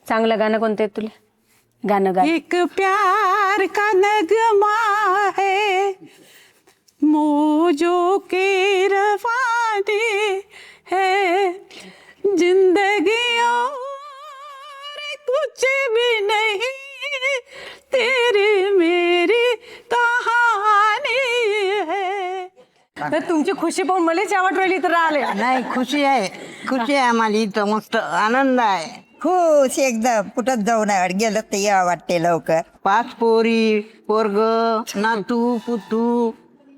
चांगलं गाणं कोणतं आहे तुला? गाणं गा. एक प्यार का नगमा है मौजों के रवाने है जिंदगी और कुछ भी नहीं तेरी मेरी कहानी है. तर तुमची खुशी पाहून मलाच आवड राहिली तर आले. नाही, खुशी आहे आम्हाला इथं, मस्त आनंद आहे. खुश एकदम. कुठं जाऊन गेलं तर या वाटते लवकर. 5 पोरी, पोरग, नातू पुतू,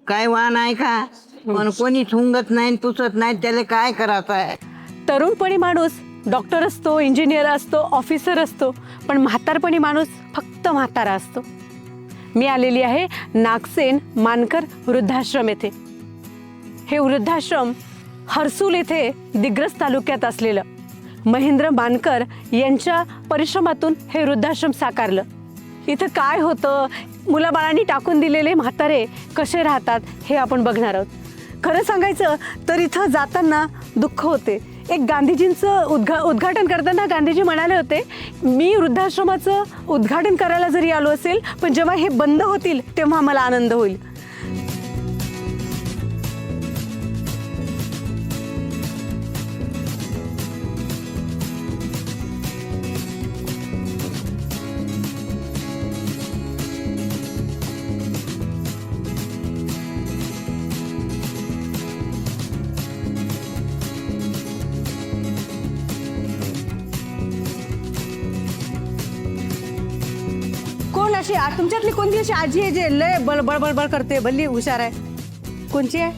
काय वाण आहे का? पण कोणी ठुंगत नाही पुसत नाही, त्याला काय करायचं आहे? तरुणपणी माणूस डॉक्टर असतो, इंजिनियर असतो, ऑफिसर असतो, पण म्हातारपणी माणूस फक्त म्हातारा असतो. मी आलेली आहे नागसेन मानकर वृद्धाश्रम येथे. हे वृद्धाश्रम हर्सूल येथे दिग्रस तालुक्यात असलेलं महेंद्र मानकर यांच्या परिश्रमातून हे वृद्धाश्रम साकारलं. इथं काय होतं, मुलाबाळांनी टाकून दिलेले म्हातारे कसे राहतात हे आपण बघणार आहोत. खरं सांगायचं तर इथं जाताना दुःख होते. एक गांधीजींचं उद्घाटन करताना गांधीजी म्हणाले होते, मी वृद्धाश्रमाचं उद्घाटन करायला जरी आलो असेल, पण जेव्हा हे बंद होतील तेव्हा मला आनंद होईल. कोण अशी तुमच्यातली कोणती अशी आजी आहे जे लय बळबळ करते, भल्ली हुशार आहे? कोणची आहे?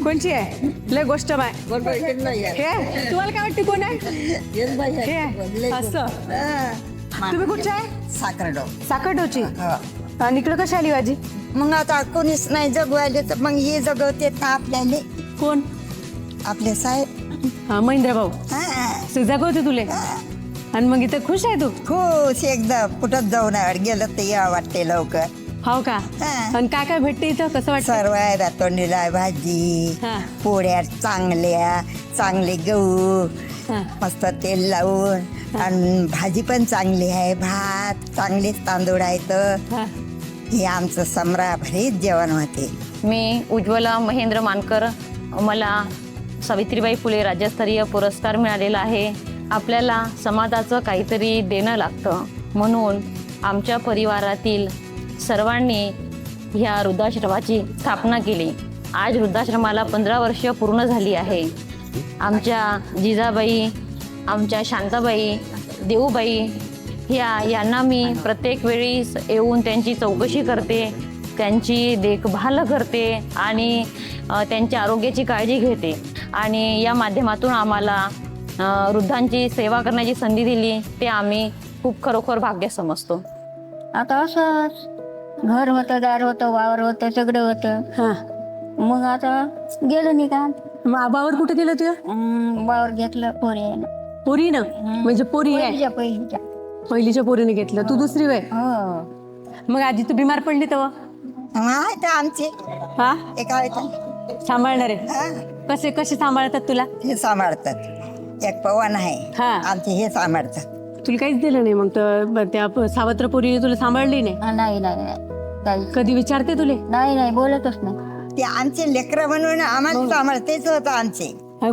कोणची आहे? लय गोष्ट माय हे तुम्हाला काय वाटते कोण आहे? हे आहे. असं तुम्ही कुठच्या आहे? साखरडोची. आणि इकडं कशी आली आजी? मग आता कोणीच नाही जगवायले तर मग हे जगवते ना आपल्याला. कोण? आपले साहेब. हा, महेंद्र भाऊ जगवते तुले. आणि मग इथं खुश आहे तू? खुश एकदम. कुठं जाऊन गेलं तर या वाटते लवकर. हो का? आणि काय काय भेटते इथं? कसं वाटतं? सर्व आहे. रातोंडीला भाजी, हा. पोळ्या चांगले गहू, हा. मस्त तेल लावून, आणि भाजी पण चांगली आहे, भात चांगलेच तांदूळ आहेत. हा. हे आमचं सम्राभरीत जेवण होते. मी उज्ज्वला महेंद्र मानकर. मला सावित्रीबाई फुले राज्यस्तरीय पुरस्कार मिळालेला आहे. आपल्याला समाजाचं काहीतरी देणं लागतं, म्हणून आमच्या परिवारातील सर्वांनी ह्या वृद्धाश्रमाची स्थापना केली. आज वृद्धाश्रमाला 15 वर्ष पूर्ण झाली आहे. आमच्या जिजाबाई, आमच्या शांताबाई, देऊबाई यांना मी प्रत्येक वेळी येऊन त्यांची चौकशी करते, त्यांची देखभाल करते आणि त्यांच्या आरोग्याची काळजी घेते. आणि या माध्यमातून आम्हाला वृद्धांची सेवा करण्याची संधी दिली, ते आम्ही खूप खरोखर भाग्य समजतो. आता असंच घर होतं, दार होतं, वावर होतं, सगळं होतं. हा. मग आता गेलो निघाल. मग आबावर कुठे दिलं तुझ्या? वावर घेतलं पोरी. पोरीनं? म्हणजे पोरी आहे पहिलीच्या. पहिलीच्या पोरीने घेतलं. तू दुसरी वय? हो. मग आजी तू बिमार पडली तेव्हा? आहेत आमचे हा, एका सांभाळणारे कसे सांभाळतात तुला? हे सांभाळतात. एक पवन आहे हा. आमचे, हे सांभाळतात. तुला काहीच दिलं नाही मग तर त्या सावत्र पोरीने तुला सांभाळली नाही? नाही नाही नाही. काही कधी विचारते तुले? नाही नाही, बोलतच नाही. ते आमचे लेकरं म्हणून आम्हाला सांभाळतेच होतं. आमचे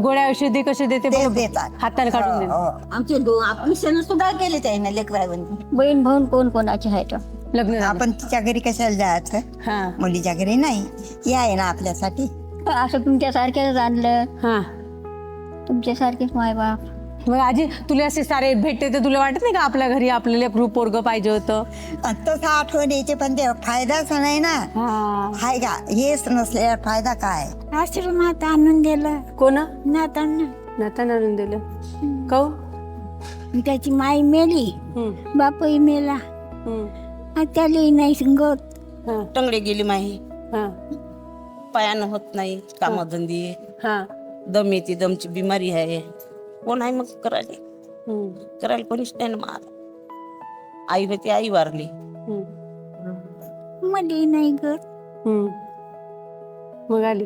गोळ्या औषधी कसे देते? तेच देतात. हाताने काढून देते. हो. आमचे ऑपरेशन सुद्धा केले त्याने लेकरांनी. बहीण भाऊन कोणाचे आहेत? लग्न झालं. आपण तिच्या घरी कशाला जायचं? हा. मुलीच्या घरी नाही. हे आहे ना आपल्यासाठी. असं तुमच्यासारख्याच आणलं, हा. तुमच्यासारखेच मायबाप. मग आजी तुला असे सारे भेटते तर तुला वाटत नाही का आपल्या घरी आपल्याला ग्रुप पोरग पाहिजे होतं? तसं आठवण यायचे, पण ते फायदाच नाही ना. हा. हाय का? हेच नसल्यावर फायदा काय? आश्रमात आणून दिलं कोण? नातांना. नातान आणून दिलं. काऊ? त्याची माई मेली, बापही मेला, त्याला नाही संगत. टंगडे गेली माही, हा. पायानं होत नाही कामधंदी, हा. दम येते, दमची बिमारी आहे. कोण आहे मग करायला कोणीच नाही ना. मला आई होती, आई वारली. मध्ये नाही घर. मग आली.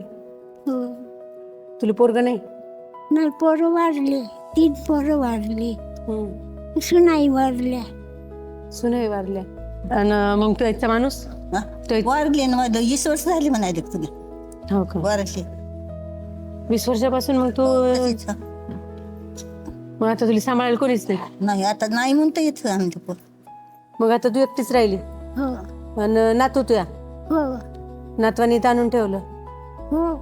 हो. तुला पोरग नाही? नाही, पोरं वारले, 3 पोरं वारली. सुनाई वारल्या. सुनई वारल्या. आणि मग तो याचा माणूस हा? तो- वारले ना माझं 20 वर्ष झाली म्हणाले तुला हो का? वारले 20 वर्षापासून मग तू मग आता तुला सांभाळायला कोणीच नाही. नाही आता नाही म्हणता येत आमच्या पोर. मग आता तू एकटीच राहिली. हो आणि नातू तुया हो नातवानी इथं आणून ठेवलं. हो.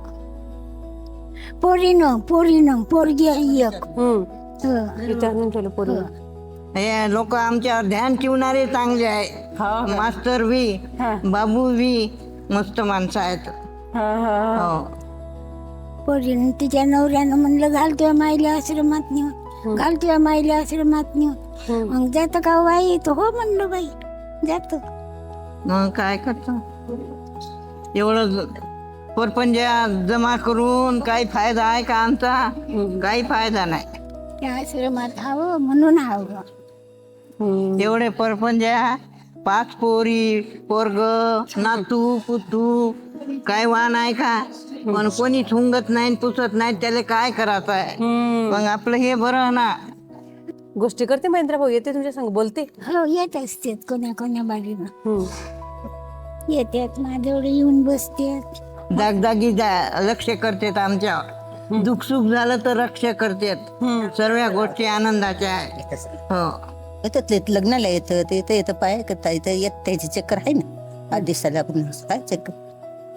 पोरीनं पोरगी आहे एक. हो. इथं आणून ठेवलं पोरी. हे लोक आमच्यावर ध्यान ठेवणारे चांगले आहे. मास्तर बी बाबू बी मस्त माणसं आहेत. हो. पोरीनं तिच्या नवऱ्यानं म्हणलं घालतोय माईला आश्रमात नेऊन, घालतोय माईला आश्रमात नेऊन. मग जात का बाई? तो हो म्हणलं बाई जात. मग काय करतो एवढं परपंजा जमा करून काही फायदा आहे का आमचा? काही फायदा नाही. त्या आश्रमात हवं म्हणून हवं. एवढे परपंजा 5 पोरी पोरग नातू पुतू काय वाण आहे का? पण कोणी ठुंगत नाही पुसत नाही त्याला काय करायचं आहे? मग आपलं हे बरं ना. गोष्टी करते महेंद्र भाऊ, येते तुमच्या संग बोलते. हो येत असतात कोण्या बारीनं येतात माझ्यावर येऊन बसतात. जागजागी लक्ष करतात आमच्यावर. दुःख सुख झालं तर रक्ष करतात. सर्व गोष्टी आनंदाच्या आहेत. हो. येतात लग्नाला येतं ते येतं पाय करता येतं येत त्याची चक्कर आहे ना 8 दिवसाला आपण काय चक्कर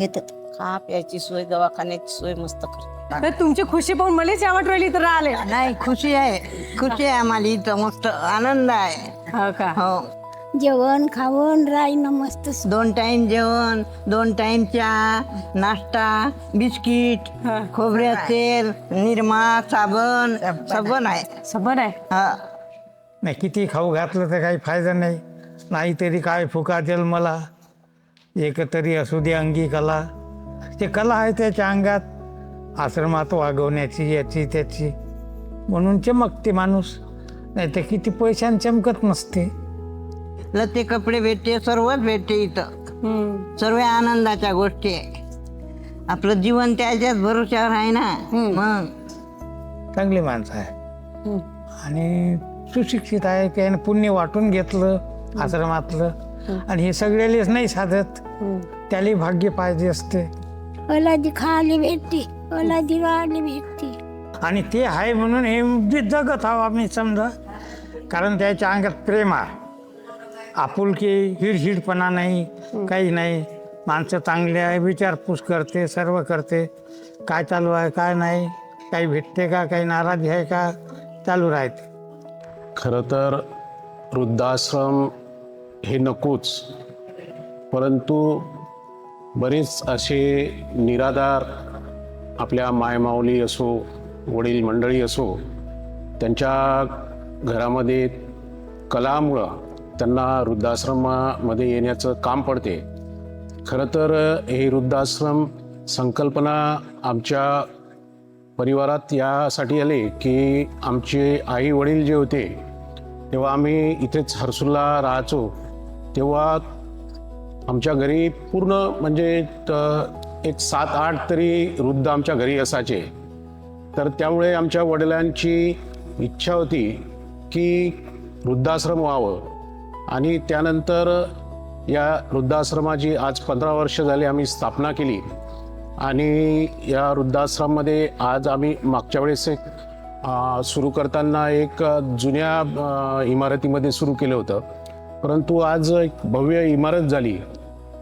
येतात. खा प्यायची सोय दवाखान्याची सोय मस्त करते. तर तुमची खुशी पाहून मलाच आवड राहिली तर आले. नाही खुशी आहे आम्हाला इथं मस्त आनंद आहे. हो का? हो. जेवण खावण राहीन मस्त. 2 टाइम जेवण 2 टाइम चहा नाश्ता बिस्किट खोबऱ्यात तेल निरमा साबण सबन आहे. सबन आहे. हा. नाही किती खाऊ घातलं तर काही फायदा नाही. नाहीतरी काय फुका जन्मला एक तरी असू दे अंगी कला. ते कला आहे त्याच्या अंगात आश्रमात वागवण्याची याची त्याची म्हणून चमकते माणूस. नाही तर किती पैशाने चमकत नसते. लते कपडे भेटते सर्वच भेटते इथं. सर्व आनंदाच्या गोष्टी आहे. आपलं जीवन त्याच्याच भरोश्यावर आहे ना. मग चांगली माणसं आहे आणि सुशिक्षित आहे. त्याने पुण्य वाटून घेतलं आश्रमातलं आणि हे सगळ्यालेच नाही साधत. त्याला भाग्य पाहिजे असते. ओलादी खाली भेटते, ओलादी राहिली भेटते. आणि ते आहे म्हणून हे बी जगत आहो आम्ही समजा. कारण त्याच्या अंगात प्रेम आहे, आपुलकी, हिडहिडपणा नाही, काही नाही. माणसं चांगले आहे, विचारपूस करते, सर्व करते. काय चालू आहे काय नाही, काही भेटते का, काही नाराजी आहे का, चालू राहते. खरं तर वृद्धाश्रम हे नकोच, परंतु बरेच असे निराधार आपल्या मायमाऊली असो वडील मंडळी असो त्यांच्या घरामध्ये कलामुळं त्यांना वृद्धाश्रमामध्ये येण्याचं काम पडते. खरं तर हे वृद्धाश्रम संकल्पना आमच्या परिवारात यासाठी आले की आमचे आई वडील जे होते तेव्हा आम्ही इथेच हर्सूलला राहायचो. तेव्हा आमच्या घरी पूर्ण म्हणजे एक 7-8 तरी वृद्ध आमच्या घरी असायचे. तर त्यामुळे आमच्या वडिलांची इच्छा होती की वृद्धाश्रम व्हावं आणि त्यानंतर या वृद्धाश्रमाची आज 15 वर्ष झाली आम्ही स्थापना केली. आणि या वृद्धाश्रमामध्ये आज आम्ही मागच्या वेळेस एक सुरू करताना एक जुन्या इमारतीमध्ये सुरू केलं होतं, परंतु आज एक भव्य इमारत झाली.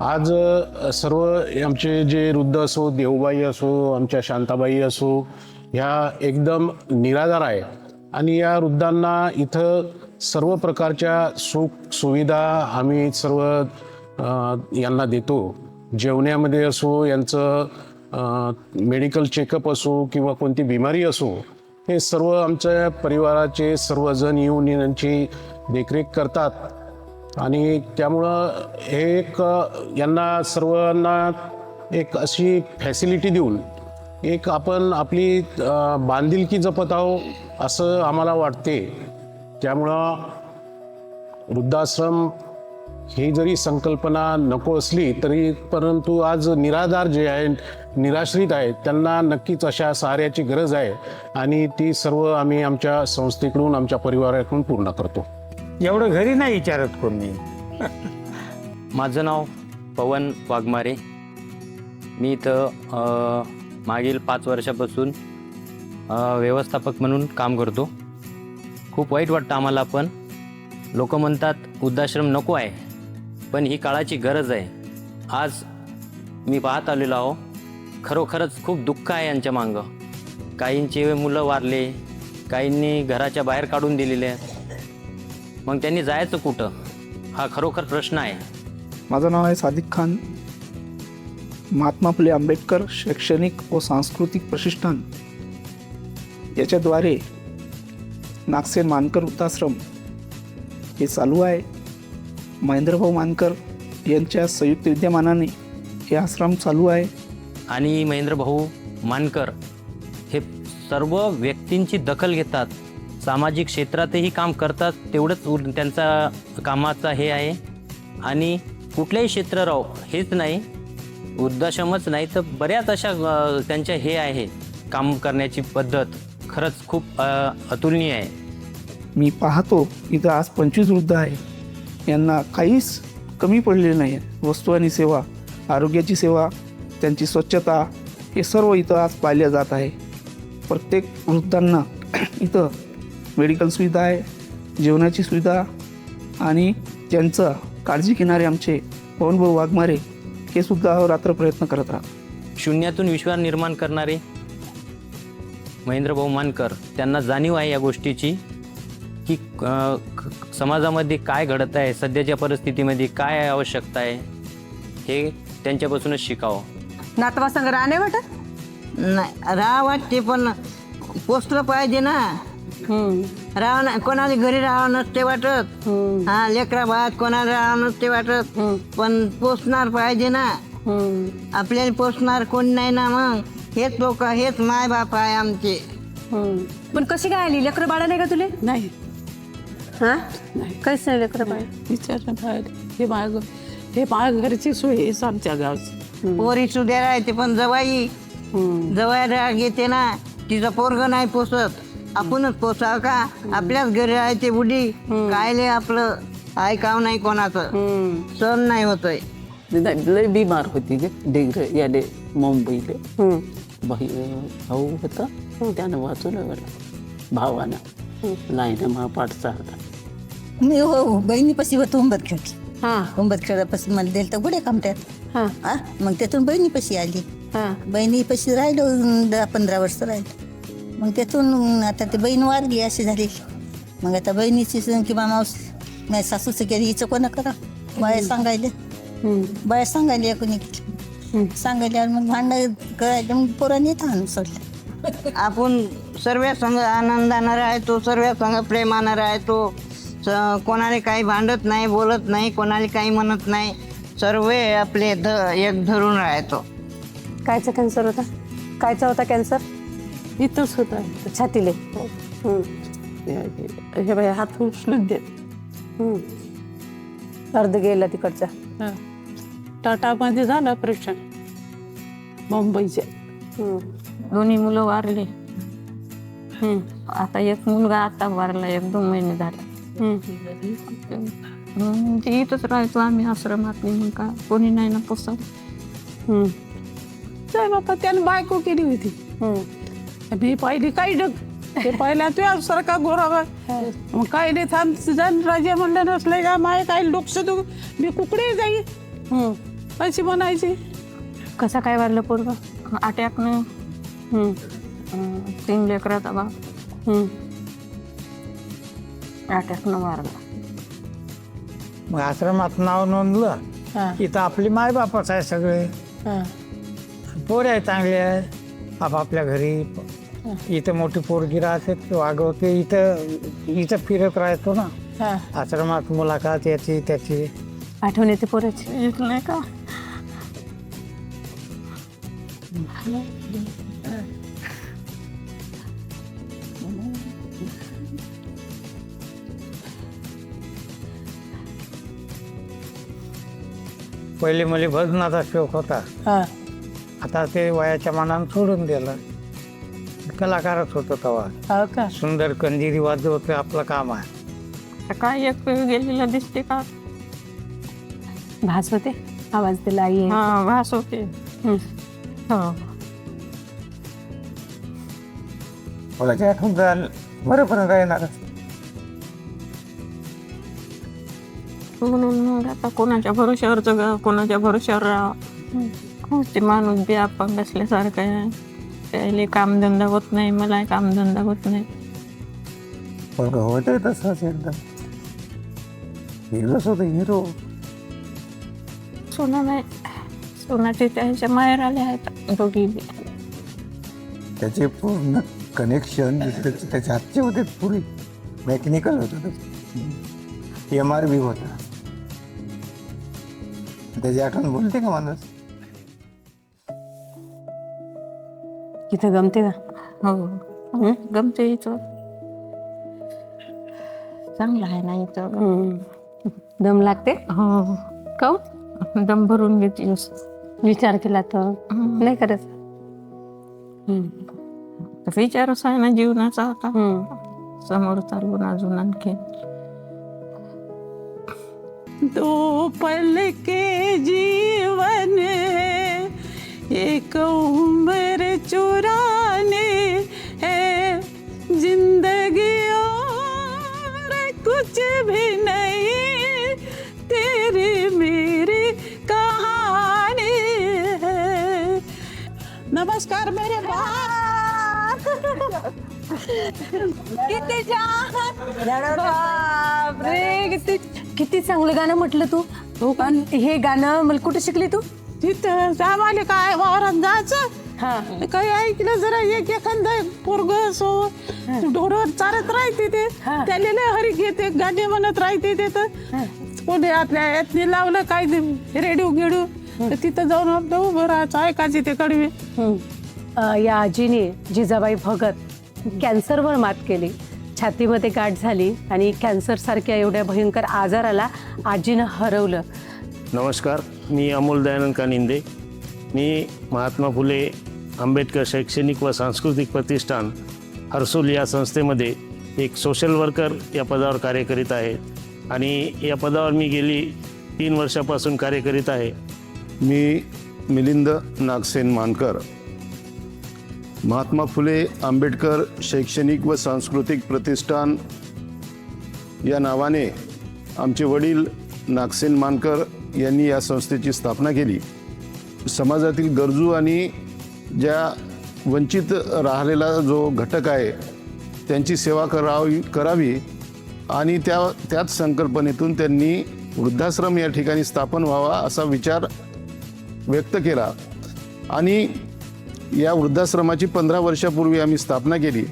आज सर्व आमचे जे वृद्ध असो, देवबाई असो, आमच्या शांताबाई असो, ह्या एकदम निराधार आहे आणि या वृद्धांना इथं सर्व प्रकारच्या सुख सुविधा आम्ही सर्व यांना देतो. जेवण्यामध्ये असो, यांचं मेडिकल चेकअप असो किंवा कोणती बिमारी असो, हे सर्व आमच्या परिवाराचे सर्वजण येऊन यांची देखरेख करतात. आणि त्यामुळं हे एक यांना सर्वांना एक अशी फॅसिलिटी देऊन एक आपण आपली बांधिलकी जपत आहोत असं आम्हाला वाटते. त्यामुळं वृद्धाश्रम ही जरी संकल्पना नको असली तरी परंतु आज निराधार जे आहे, निराश्रित आहेत, त्यांना नक्कीच अशा सहाऱ्याची गरज आहे आणि ती सर्व आम्ही आमच्या संस्थेकडून, आमच्या परिवाराकडून पूर्ण करतो. एवढं घरी नाही विचारत कोणी. माझं नाव पवन वाघमारे. मी इथं मागील 5 वर्षापासून व्यवस्थापक म्हणून काम करतो. खूप वाईट वाटतं आम्हाला, पण लोक म्हणतात वृद्धाश्रम नको आहे, पण ही काळाची गरज आहे. आज मी पाहत आलेलो आहो, खरोखरच खूप दुःख आहे यांच्या मागं. काहींचे मुलं वारले, काहींनी घराच्या बाहेर काढून दिलेले आहेत. मग त्यांनी जायचं कुठं, हा खरोखर प्रश्न आहे. माझं नाव आहे सादिक खान. महात्मा फुले आंबेडकर शैक्षणिक व सांस्कृतिक प्रतिष्ठान याच्याद्वारे नागसेन मानकर वृद्धाश्रम हे चालू आहे. महेंद्रभाऊ मानकर यांच्या संयुक्त विद्यमानाने हे आश्रम चालू आहे. आणि महेंद्रभाऊ मानकर हे सर्व व्यक्तींची दखल घेतात, सामाजिक क्षेत्रातही काम करतात. तेवढंच त्यांचा कामाचा हे आहे. आणि कुठल्याही क्षेत्र राहो हेच नाही, वृद्धाश्रमच नाही तर बऱ्याच अशा त्यांच्या हे आहे काम करण्याची पद्धत, खरंच खूप अतुलनीय आहे. मी पाहतो इथं आज 25 वृद्ध आहे. यांना काहीच कमी पडलेलं नाही आहे. वस्तू आणि सेवा, आरोग्याची सेवा, त्यांची स्वच्छता हे सर्व इथं आज पाहिलं जात आहे. प्रत्येक वृद्धांना इथं मेडिकल सुविधा आहे, जेवणाची सुविधा, आणि ज्यांचं काळजी घेणारे आमचे पवनभाऊ वाघमारे हे सुद्धा रात्र प्रयत्न करत राहतात. शून्यातून विश्वास निर्माण करणारे महेंद्रभाऊ मानकर, त्यांना जाणीव आहे या गोष्टीची की समाजामध्ये काय घडत आहे, सध्याच्या परिस्थितीमध्ये काय आवश्यकता आहे, हे त्यांच्यापासूनच शिकावं. नातवा संग राहणे वाटत. नाही राहा वाटते, पण पोचलं पाहिजे ना. राहा नाही, कोणाला घरी राहावं नसते वाटत. हा, लेकरा बाळात कोणाला राहावं नसते वाटत, पण पोचणार पाहिजे ना. आपल्याला पोचणार कोणी नाही ना. मग हेच लोक, हेच माय बाप आहे आमचे. पण कशी काय आली? लेकरं बाळा नाही का तुले? नाही हा, काहीच नाही लेकरं बाळा. विचार बाहेर हे माझ्या घरची सोय आहे आमच्या गावची. पोरी सुद्धा राहते, पण जवाई राग येते ना. तिचं पोरग नाही पोचत, आपणच पोचाव का? आपल्याच घरी राहते बुडी, कायले आपलं ऐकाव नाही कोणाचं, सण नाही होतोय. लय बिमार होती ग डिग्र याले मुंबईला. भाऊ होता, त्यानं वाचवलं मला भावानं. लाईन महापाठचा होता. मी हो बहिणीपाशी होतो उंबरखेड. हा उंबरखेडापासून मला दिलं तर गुडे कामट्यात. हा मग त्यातून बहिणीपाशी आली. हा बहिणीपाशी राहिलो 10-15 वर्ष राहिलो. मग त्यातून आता ते बहीण वारली अशी झाली. मग आता बहिणीची किंवा मावशी नाही सासूचं केली, हिचं कोणा करा बाया सांगायले. बाया सांगायला कोणी सांगायला मग भांडण करायला मग पोरांनी येत आणून सोडलं. आपण सर्व संघ आनंदानं राहतो, सर्व संघ प्रेमानं राहतो. कोणाला काही भांडत नाही, बोलत नाही, कोणाला काही म्हणत नाही. सर्व आपले एक धरून राहतो. कायचा कॅन्सर होता? कायचा होता कॅन्सर? इथंच होता. छातीले. हे बाई हात उचलून देत. अर्ध गेला तिकडचा. टाटामध्ये झालं ऑपरेशन मुंबईचे. दोन्ही मुलं वारले. आता एक मुलगा आता वारला, 1-2 महिने झाले. ते इथंच राहायचो आम्ही आश्रमात. मग का कोणी नाही ना पोचत. जय बापा, त्यानं बायको केली होती. मी पाहिली काही डग ते पहिल्या तू सारखा गोरावा. मग काही नाही थांब जण राजे म्हणलं नसले का माय काही डोकसं तू मी कुकडे जाई अशी म्हणायची. कसा काय वारलं पोरगा? अटॅकनं. 3 लेकराचा बाप अटॅकनं वारला. मग आश्रमात नाव नोंदलं, इथं आपली माय बापच आहे सगळे. पोरे आहे चांगले आहे आपापल्या घरी. इथं मोठी पोरगी राहते, वागवते. इथं फिरत राहतो ना आश्रमात. मुलाखत याची त्याची आठवण येते पोराची. येत नाही का? पहिले मला भजनाचा शौक होता. हा आता ते वयाच्या मानानं सोडून दिलं. कलाकारच होतो तेव्हा. हो का सुंदर कंजिरी वाजवत आपलं काम आहे. काय एक गेलेलं दिसते का? भास होते आवाज दिला आई आहे. हा भास होते. हो मला जे आठवण झालं बरोबर राहणार. म्हणून मग आता कोणाच्या भरोश्यावर जगा, कोणाच्या भरोश्यावर राहा. ते माणूस बी आपण असल्यासारखं आहे. त्याला कामधंदा होत नाही, मला कामधंदा होत नाही. होत तसंच एकदम हिरोच होतं हिरो. सोना नाही, सोनाचे त्याच्या माहेर आले आहेत दोघी बी. त्याचे पूर्ण कनेक्शन त्याच्या हातचे होते. पुरी मेकॅनिकल होतं. MRB होता. त्याची आठवण बोलते का माणूस? इथं गमते का? हो गमते इथं. चांगलं आहे ना इथं. दम लागते हो का? दम भरून घेते. विचार केला तर नाही करत. विचारच आहे ना जीवनाचा आता. समोर चालून अजून आणखी. दो पल के जीवन है, एक उम्र चुराने है, जिंदगी और कुछ भी नहीं, तेरी मेरी कहानी है. नमस्कार मेरे किती बापरे, किती चांगलं गाणं म्हटलं तू. आणि हे गाणं मला कुठे शिकली तू? तिथं आम्हाला काय वावरात जायचं. हा काही ऐकलं जरा एक एखादा पोरग असो ढोरवर चालत राहते ते त्याला लय हरी घेते गाणे म्हणत राहते ते. तर कोणी आपल्या यातनी लावलं काय रेडिओ गिडू तर तिथं जाऊन आपलं उभं राहायचं ऐकायचे ते कडवे. या आजीने जिजाबाई भगत कॅन्सरवर मात केली. छातीमध्ये गाठ झाली आणि कॅन्सर सारख्या एवढ्या भयंकर आजाराला आजीनं हरवलं. नमस्कार, मी अमोल दयानंद कानिंदे. मी महात्मा फुले आंबेडकर शैक्षणिक व सांस्कृतिक प्रतिष्ठान हर्सुल या संस्थेमध्ये एक सोशल वर्कर या पदावर कार्य करीत आहे आणि या पदावर मी गेली 3 वर्षापासून कार्य करीत आहे. मी मिलिंद नागसेन मानकर, महात्मा फुले आंबेडकर शैक्षणिक व सांस्कृतिक प्रतिष्ठान या नावाने आमचे वडील नागसेन मानकर यांनी या संस्थेची स्थापना केली. समाजातील गरजू आणि ज्या वंचित राहिलेला जो घटक आहे त्यांची सेवा करावी आणि त्याच संकल्पनेतून त्यांनी वृद्धाश्रम या ठिकाणी स्थापन व्हावा असा विचार व्यक्त केला आणि या वृद्धाश्रमाची 15 वर्षापूर्वी आम्ही स्थापना केली.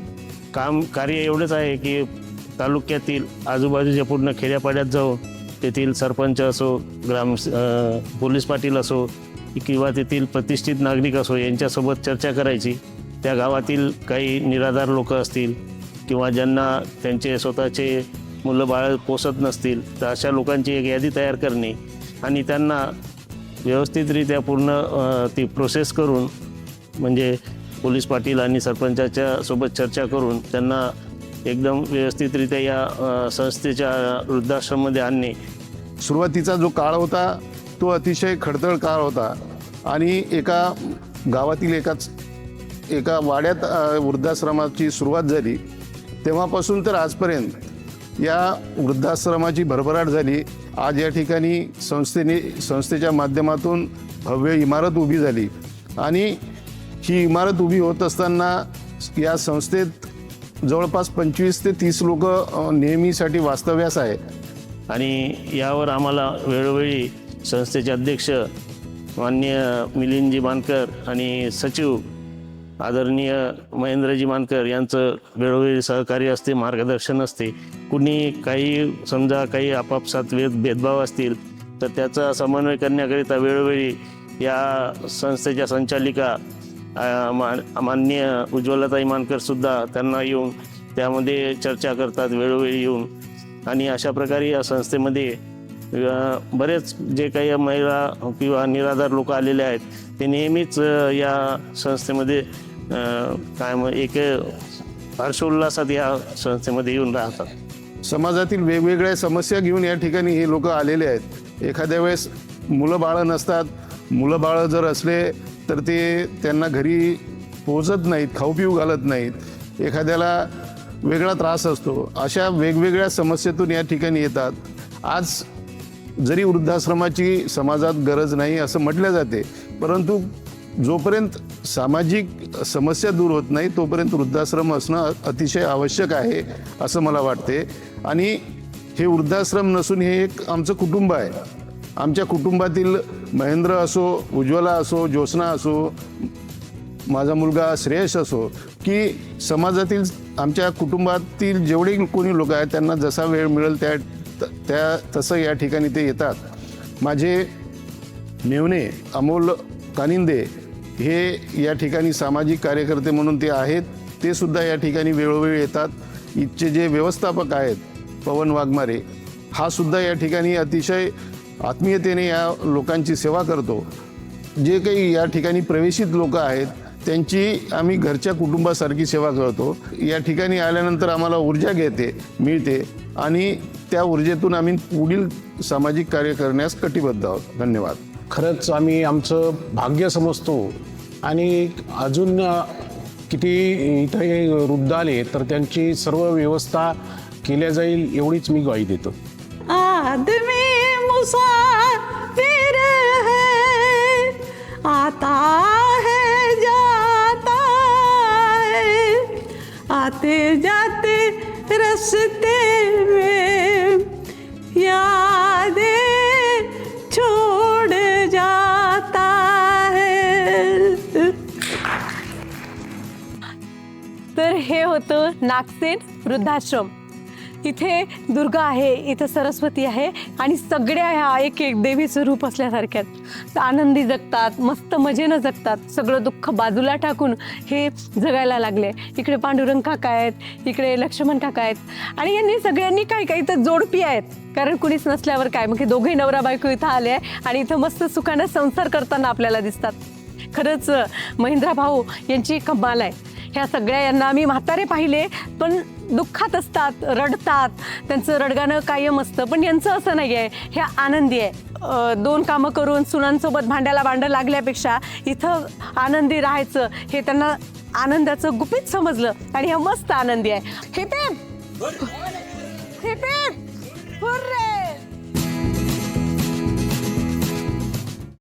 कार्य एवढंच आहे की तालुक्यातील आजूबाजूच्या पूर्ण खेड्यापाड्यात जाऊन तेथील सरपंच असो, पोलीस पाटील असो किंवा तेथील प्रतिष्ठित नागरिक असो यांच्यासोबत चर्चा करायची. त्या गावातील काही निराधार लोक असतील किंवा ज्यांना त्यांचे स्वतःचे मुलं बाळ पोसत नसतील तर अशा लोकांची एक यादी तयार करणे आणि त्यांना व्यवस्थितरित्या पूर्ण ती प्रोसेस करून म्हणजे पोलीस पाटील आणि सरपंचाच्या सोबत चर्चा करून त्यांना एकदम व्यवस्थितरित्या या संस्थेच्या वृद्धाश्रममध्ये आणणे. सुरुवातीचा जो काळ होता तो अतिशय खडतर काळ होता आणि एका गावातील एका वाड्यात वृद्धाश्रमाची सुरुवात झाली. तेव्हापासून तर आजपर्यंत या वृद्धाश्रमाची भरभराट झाली. आज या ठिकाणी संस्थेच्या माध्यमातून भव्य इमारत उभी झाली आणि ही इमारत उभी होत असताना या संस्थेत जवळपास 25 ते 30 लोक नेहमीसाठी वास्तव्यास आहे. आणि यावर आम्हाला वेळोवेळी संस्थेचे अध्यक्ष माननीय मिलिंदजी मानकर आणि सचिव आदरणीय महेंद्रजी मानकर यांचं वेळोवेळी सहकार्य असते, मार्गदर्शन असते. कुणी काही समजा काही आपापसात भेदभाव असतील तर त्याचा समन्वय करण्याकरिता वेळोवेळी या संस्थेच्या संचालिका माननीय उज्ज्वलाताई मानकरसुद्धा त्यांना येऊन त्यामध्ये चर्चा करतात वेळोवेळी येऊन. आणि अशा प्रकारे या संस्थेमध्ये बरेच जे काही महिला किंवा निराधार लोक आलेले आहेत ते नेहमीच या संस्थेमध्ये एक हर्षोल्लासात या संस्थेमध्ये येऊन राहतात. समाजातील वेगवेगळ्या समस्या घेऊन या ठिकाणी हे लोक आलेले आहेत. एखाद्या वेळेस मुलं बाळं नसतात, मुलं बाळं जर असले तर ते त्यांना घरी पोहोचत नाहीत, खाऊ पिऊ घालत नाहीत, एखाद्याला वेगळा त्रास असतो. अशा वेगवेगळ्या समस्येतून या ठिकाणी येतात. आज जरी वृद्धाश्रमाची समाजात गरज नाही असं म्हटलं जाते, परंतु जोपर्यंत सामाजिक समस्या दूर होत नाही तोपर्यंत वृद्धाश्रम असणं अतिशय आवश्यक आहे असं मला वाटते. आणि हे वृद्धाश्रम नसून हे एक आमचं कुटुंब आहे. आमच्या कुटुंबातील महेंद्र असो, उज्ज्वला असो, ज्योत्स्ना असो, माझा मुलगा श्रेयश असो, की समाजातील आमच्या कुटुंबातील जेवढे कोणी लोक आहेत त्यांना जसा वेळ मिळेल तसं या ठिकाणी ते येतात. माझे मेवणे अमोल कानिंदे हे या ठिकाणी सामाजिक कार्यकर्ते म्हणून ते आहेत, ते सुद्धा या ठिकाणी वेळोवेळी येतात. इथचे जे व्यवस्थापक आहेत पवन वाघमारे, हा सुद्धा या ठिकाणी अतिशय आत्मीयतेने या लोकांची सेवा करतो. जे काही या ठिकाणी प्रवेशित लोक आहेत त्यांची आम्ही घरच्या कुटुंबासारखी सेवा करतो. या ठिकाणी आल्यानंतर आम्हाला ऊर्जा मिळते आणि त्या ऊर्जेतून आम्ही पुढील सामाजिक कार्य करण्यास कटिबद्ध आहोत. धन्यवाद. खरंच आम्ही आमचं भाग्य समजतो आणि अजून किती इथे वृद्ध आले तर त्यांची सर्व व्यवस्था केल्या जाईल एवढीच मी ग्वाही देतो. आदमी मुसाफिर है, आता है जाता है, आते जाते रस्ते में यादें छोड़ जाता है. तर हे होतं नागसेन वृद्धाश्रम. इथे दुर्गा आहे, इथं सरस्वती आहे आणि सगळ्या ह्या एक एक देवीचं रूप असल्यासारख्यात आनंदी जगतात, मस्त मजेनं जगतात. सगळं दुःख बाजूला टाकून हे जगायला लागले. इकडे पांडुरंग काका आहेत, इकडे लक्ष्मण काका आहेत आणि यांनी सगळ्यांनी काही तर जोडपी आहेत, कारण कुणीच नसल्यावर काय मग हे दोघे नवरा बायको इथं आले आहे आणि इथं मस्त सुखानं संसार करताना आपल्याला दिसतात. खरंच महेंद्र भाऊ यांची कमाल आहे. ह्या सगळ्या यांना आम्ही म्हातारे पाहिले पण दुःखात असतात, रडतात, त्यांचं रडगाणं कायम असतं. पण यांचं असं नाही आहे, हे आनंदी आहे. दोन कामं करून सुनांसोबत भांड्याला भांडं लागल्यापेक्षा इथं आनंदी राहायचं हे त्यांना आनंदाचं गुपित समजलं आणि हे मस्त आनंदी आहे. हे पे हुर्रे